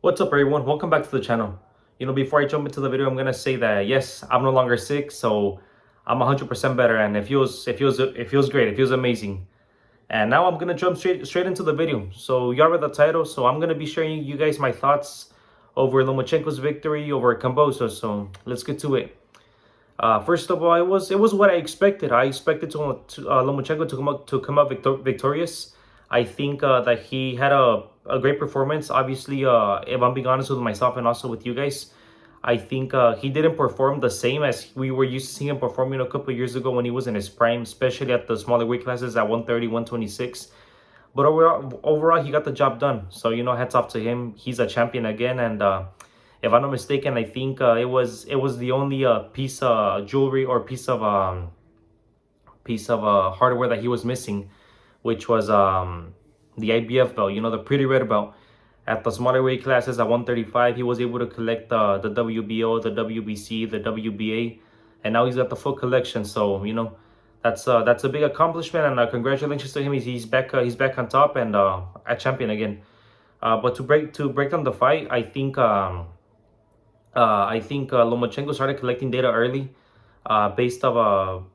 What's up, everyone? Welcome back to the channel. Before I jump into the video, I'm gonna say that yes, I'm no longer sick, so I'm 100% better, and it feels great. It feels amazing. And now I'm gonna jump straight into the video. So you read the title, so I'm gonna be sharing you guys my thoughts over Lomachenko's victory over Kambosos. So let's get to it. First of all, it was what I expected. I expected Lomachenko to come up victorious. I think that he had a great performance. Obviously, if I'm being honest with myself and also with you guys, I think he didn't perform the same as we were used to seeing him performing a couple of years ago when he was in his prime, especially at the smaller weight classes at 130, 126. But overall, he got the job done. So hats off to him. He's a champion again, and if I'm not mistaken, I think it was the only piece of jewelry or piece of hardware that he was missing, which was the IBF belt. The pretty red belt. At the smaller weight classes at 135, he was able to collect the WBO, the WBC, the WBA, and now he's got the full collection. So that's a big accomplishment, and congratulations to him. He's back on top and a champion again. But to break down the fight, I think Lomachenko started collecting data early, based on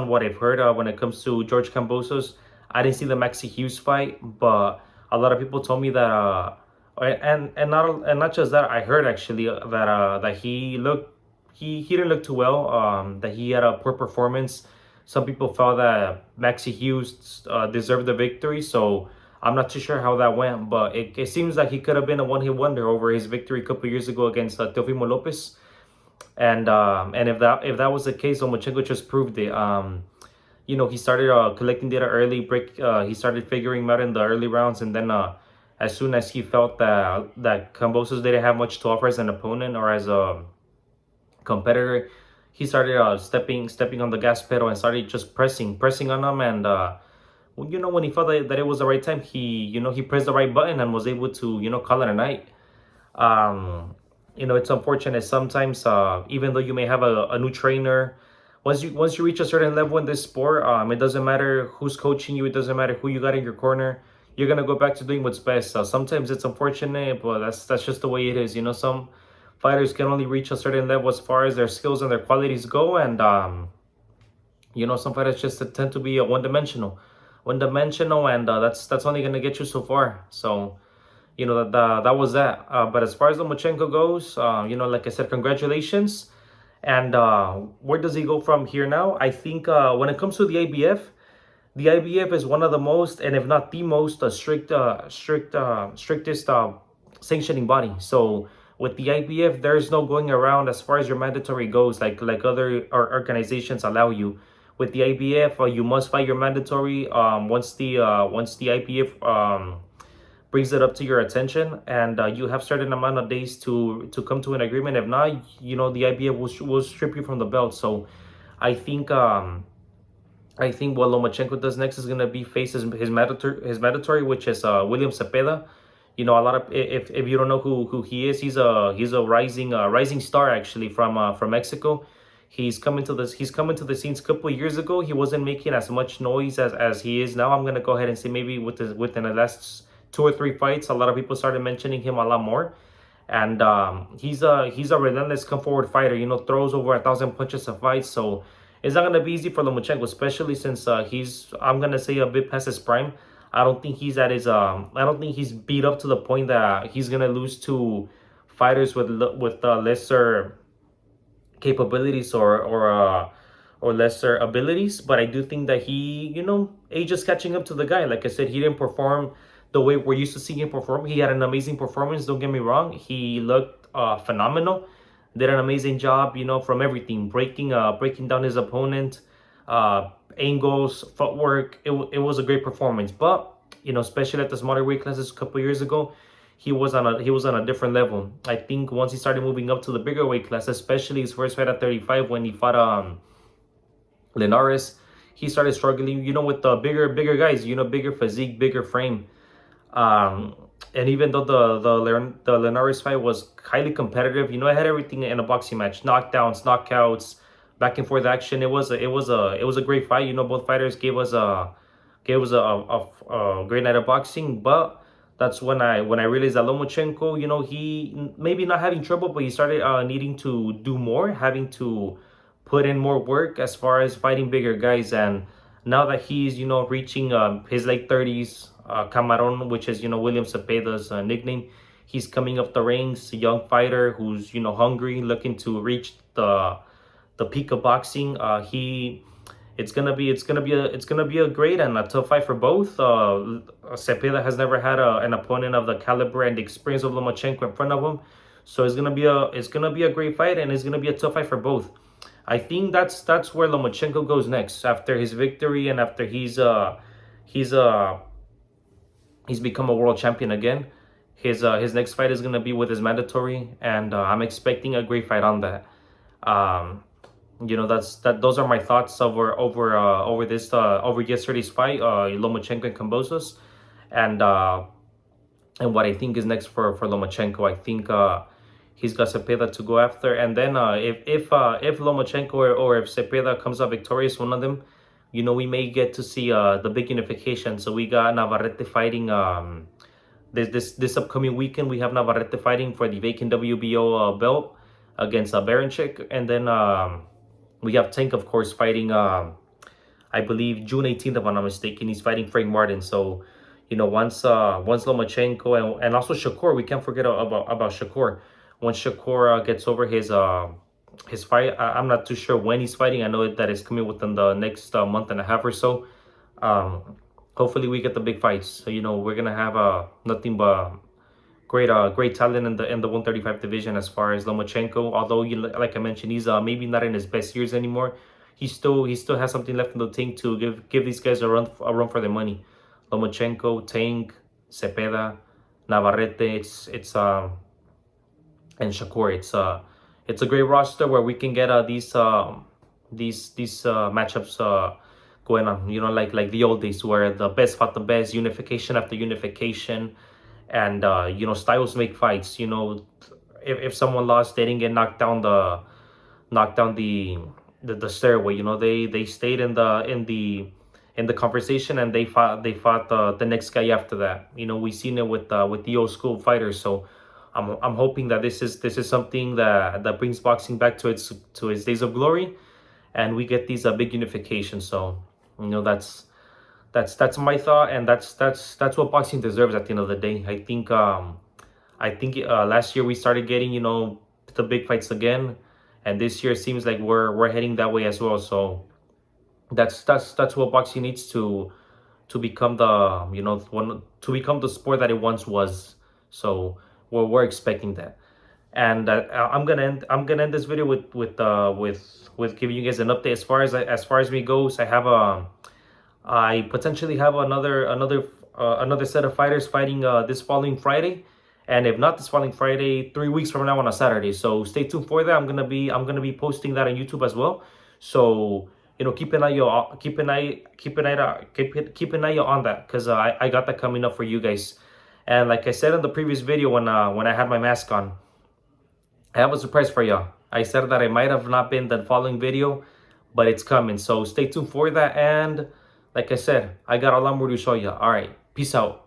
what I've heard when it comes to George Kambosos. I didn't see the Maxi Hughes fight, but a lot of people told me that and not just that, I heard actually that he didn't look too well. That he had a poor performance. Some people felt that Maxi Hughes deserved the victory, so I'm not too sure how that went, but it seems like he could have been a one-hit wonder over his victory a couple years ago against Teofimo Lopez. And if that was the case, Lomachenko just proved it. He started collecting data early. He started figuring him out in the early rounds, and then as soon as he felt that Kambosos didn't have much to offer as an opponent or as a competitor, he started stepping on the gas pedal and started just pressing on him. And when he felt that it was the right time, he pressed the right button and was able to call it a night. It's unfortunate sometimes, even though you may have a new trainer. Once you reach a certain level in this sport, it doesn't matter who's coaching you. It doesn't matter who you got in your corner. You're gonna go back to doing what's best. Sometimes it's unfortunate, but that's just the way it is. Some fighters can only reach a certain level as far as their skills and their qualities go, and some fighters just tend to be one dimensional, and that's only gonna get you so far. So that was that. But as far as Lomachenko goes, like I said, congratulations. And where does he go from here now? I think when it comes to the IBF is one of the most, and if not the most, strictest sanctioning body. So with the IBF, there's no going around as far as your mandatory goes, like other organizations allow you. With the IBF, you must fight your mandatory once the IBF brings it up to your attention, and you have certain amount of days to come to an agreement. If not, the IBF will strip you from the belt. So I think what Lomachenko does next is gonna be face his mandatory, which is William Cepeda. A lot of, if you don't know who he is, he's a rising star actually from Mexico. He's coming to the scenes a couple of years ago. He wasn't making as much noise as he is now. I'm gonna go ahead and say maybe within the last 2 or 3 fights, a lot of people started mentioning him a lot more. And he's a relentless come forward fighter. Throws over 1,000 punches a fight. So it's not gonna be easy for Lomachenko, especially since I'm gonna say a bit past his prime. I don't think he's beat up to the point that he's gonna lose to fighters with lesser capabilities or lesser abilities. But I do think that age is catching up to the guy. Like I said, he didn't perform the way we're used to seeing him perform. He had an amazing performance, don't get me wrong. He looked phenomenal. Did an amazing job, from everything. Breaking down his opponent, angles, footwork. It was a great performance. But, especially at the smaller weight classes a couple years ago, he was on a different level. I think once he started moving up to the bigger weight class, especially his first fight at 35 when he fought Linares, he started struggling, with the bigger guys, bigger physique, bigger frame. And even though the Linares fight was highly competitive, it had everything in a boxing match: knockdowns, knockouts, back and forth action. It was a great fight. Both fighters gave us a great night of boxing. But that's when I realized that Lomachenko, he maybe not having trouble, but he started needing to do more, having to put in more work as far as fighting bigger guys. And now that he's reaching his late 30s, Camaron, which is William Cepeda's nickname, he's coming up the ranks, a young fighter who's hungry, looking to reach the peak of boxing. He it's gonna be a great and a tough fight for both. Cepeda has never had an opponent of the caliber and the experience of Lomachenko in front of him, so it's gonna be a great fight, and it's gonna be a tough fight for both. I think that's where Lomachenko goes next after his victory, and after he's he's become a world champion again. His next fight is gonna be with his mandatory, and I'm expecting a great fight on that. Um, those are my thoughts over yesterday's fight, Lomachenko and Kambosos, and what I think is next for Lomachenko. I think he's got Cepeda to go after, and then if Lomachenko or if Cepeda comes out victorious, one of them, we may get to see the big unification. So we got Navarrete fighting this upcoming weekend. We have Navarrete fighting for the vacant WBO belt against Baranchik, and then we have Tank, of course, fighting I believe June 18th, if I'm not mistaken. He's fighting Frank Martin. So once Lomachenko and also Shakur, we can't forget about Shakur. Once Shakur gets over his fight, I'm not too sure when he's fighting. I know that it's coming within the next month and a half or so. Hopefully we get the big fights. So we're gonna have nothing but great talent in the 135 division as far as Lomachenko. Although like I mentioned, he's maybe not in his best years anymore. He still has something left in the tank to give these guys a run for their money. Lomachenko, Tank, Cepeda, Navarrete, it's and Shakur. It's a great roster where we can get these matchups going on. Like the old days where the best fought the best, unification after unification, and styles make fights. If someone lost, they didn't get knocked down the stairway. They stayed in the conversation, and they fought the next guy after that. We've seen it with the old school fighters. So I'm hoping that this is something that brings boxing back to its days of glory, and we get these big unifications. So that's my thought, and that's what boxing deserves at the end of the day. I think last year we started getting the big fights again, and this year it seems like we're heading that way as well. So that's what boxing needs to become to become the sport that it once was. So we're expecting that. And I'm gonna end this video with giving you guys an update as far as me goes. I potentially have another set of fighters fighting this following Friday, and if not this following Friday, 3 weeks from now on a Saturday. So stay tuned for that. I'm gonna be posting that on YouTube as well. So keep an eye out on that, because I got that coming up for you guys. And like I said in the previous video when I had my mask on, I have a surprise for y'all. I said that it might have not been the following video, but it's coming. So stay tuned for that. And like I said, I got a lot more to show you. All right, peace out.